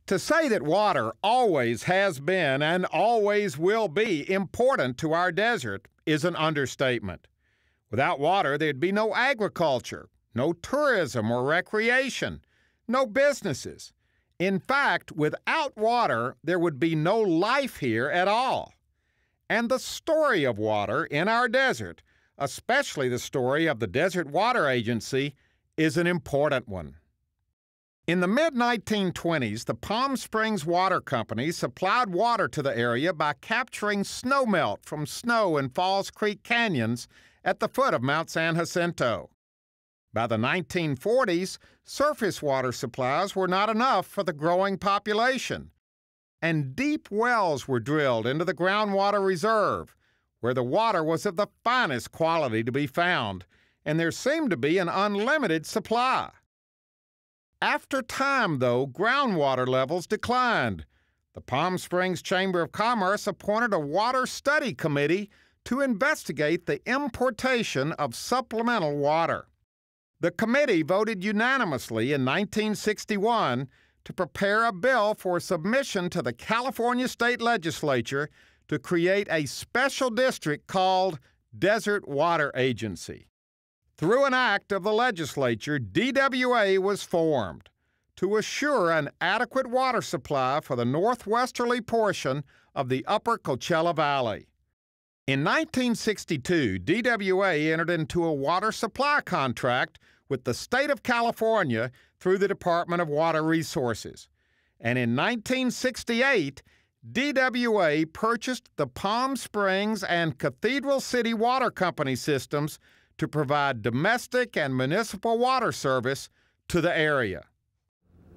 To say that water always has been and always will be important to our desert is an understatement. Without water, there'd be no agriculture, no tourism or recreation, no businesses. In fact, without water, there would be no life here at all. And the story of water in our desert, especially the story of the Desert Water Agency, is an important one. In the mid-1920s, the Palm Springs Water Company supplied water to the area by capturing snowmelt from snow in Falls Creek canyons at the foot of Mount San Jacinto. By the 1940s, surface water supplies were not enough for the growing population, and deep wells were drilled into the groundwater reserve, where the water was of the finest quality to be found, and there seemed to be an unlimited supply. After time, though, groundwater levels declined. The Palm Springs Chamber of Commerce appointed a water study committee to investigate the importation of supplemental water. The committee voted unanimously in 1961 to prepare a bill for submission to the California State Legislature to create a special district called Desert Water Agency. Through an act of the legislature, DWA was formed to assure an adequate water supply for the northwesterly portion of the upper Coachella Valley. In 1962, DWA entered into a water supply contract with the state of California through the Department of Water Resources. And in 1968, DWA purchased the Palm Springs and Cathedral City Water Company systems to provide domestic and municipal water service to the area.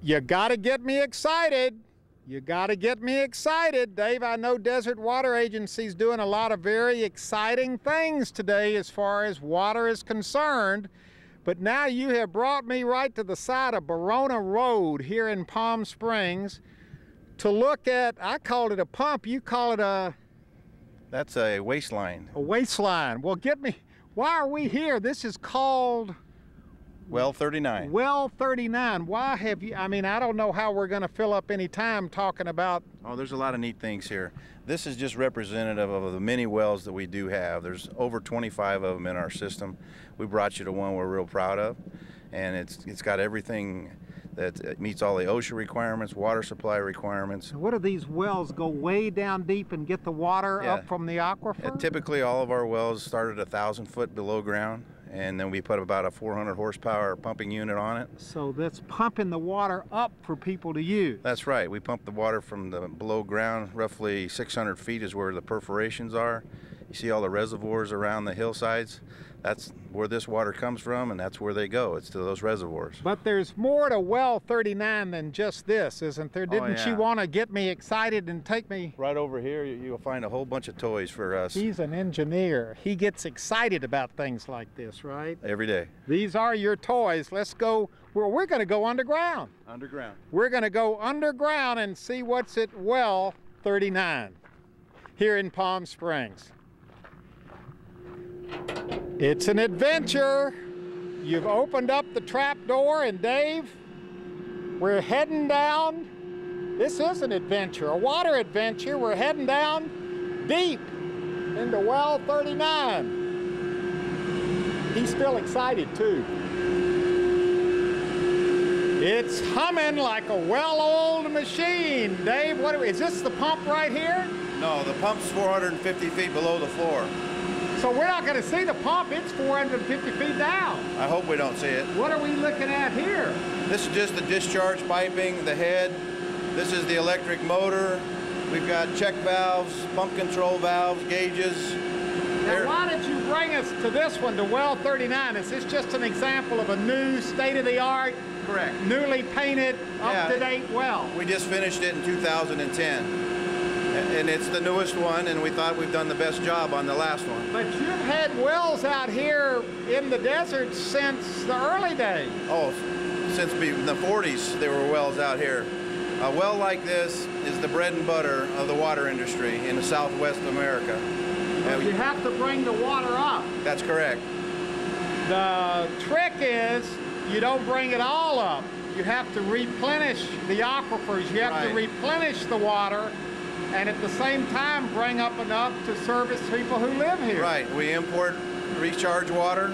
You gotta get me excited. You gotta get me excited. Dave, I know Desert Water Agency's doing a lot of very exciting things today as far as water is concerned, but now you have brought me right to the side of Barona Road here in Palm Springs to look at, I called it a pump, you call it a... That's a waistline. A waistline. Well, get me... Why are we here? This is called... Well 39. Well 39. Why have you... I mean, I don't know how we're going to fill up any time talking about... Oh, there's a lot of neat things here. This is just representative of the many wells that we do have. There's over 25 of them in our system. We brought you to one we're real proud of, and it's got everything that meets all the OSHA requirements, water supply requirements. What do these wells go way down deep and get the water up from the aquifer? Typically, all of our wells start at 1,000 foot below ground, and then we put about a 400 horsepower pumping unit on it. So that's pumping the water up for people to use. That's right. We pump the water from the below ground. Roughly 600 feet is where the perforations are. You see all the reservoirs around the hillsides. That's where this water comes from, and that's where they go. It's to those reservoirs. But there's more to Well 39 than just this, isn't there? Didn't she want to get me excited and take me? Right over here, you'll find a whole bunch of toys for us. He's an engineer. He gets excited about things like this, right? Every day. These are your toys. Let's go. Well, we're going to go underground. Underground. We're going to go underground and see what's at Well 39 here in Palm Springs. It's an adventure. You've opened up the trap door, and Dave, we're heading down. This is an adventure, a water adventure. We're heading down deep into Well 39. He's still excited too. It's humming like a well-oiled machine. Dave, is this the pump right here? No, the pump's 450 feet below the floor. So we're not going to see the pump. It's 450 feet down. I hope we don't see it. What are we looking at here? This is just the discharge piping, the head. This is the electric motor. We've got check valves, pump control valves, gauges. Now, why did you bring us to this one, to Well 39? Is this just an example of a new, state-of-the-art, correct, newly painted, up-to-date well? We just finished it in 2010. And it's the newest one, and we thought we've done the best job on the last one. But you've had wells out here in the desert since the early days. Oh, since the 40s there were wells out here. A well like this is the bread and butter of the water industry in the Southwest America. But you have to bring the water up. That's correct. The trick is you don't bring it all up. you have to replenish the aquifers, you have to replenish the water, and at the same time bring up enough to service people who live here. Right. We import recharge water,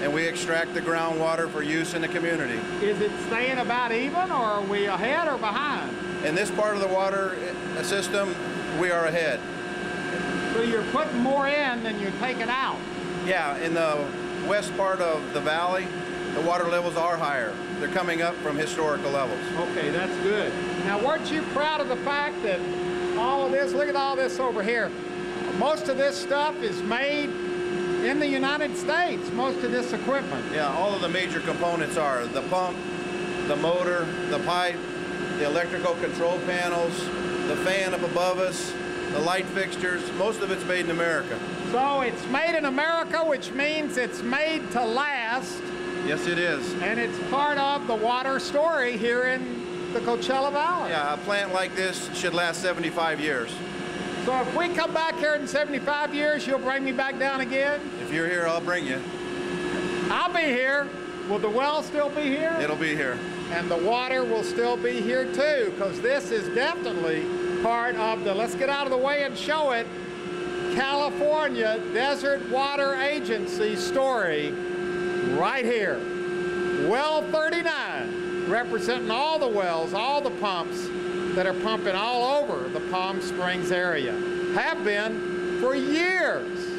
and we extract the groundwater for use in the community. Is it staying about even, or are we ahead or behind? In this part of the water system, we are ahead. So you're putting more in than you're taking out? Yeah, in the west part of the valley, the water levels are higher. They're coming up from historical levels. Okay, that's good. Now, weren't you proud of the fact that all of this, look at all this over here, most of this stuff is made in the United States, most of this equipment? Yeah, all of the major components are the pump, the motor, the pipe, the electrical control panels, the fan up above us, the light fixtures. Most of it's made in America. So it's made in America, which means it's made to last. Yes, it is. And it's part of the water story here in the Coachella Valley. Yeah, a plant like this should last 75 years. So if we come back here in 75 years, you'll bring me back down again? If you're here, I'll bring you. I'll be here. Will the well still be here? It'll be here. And the water will still be here too, because this is definitely part of the, let's get out of the way and show it, California Desert Water Agency story right here. Well 39, representing all the wells, all the pumps that are pumping all over the Palm Springs area. Have been for years.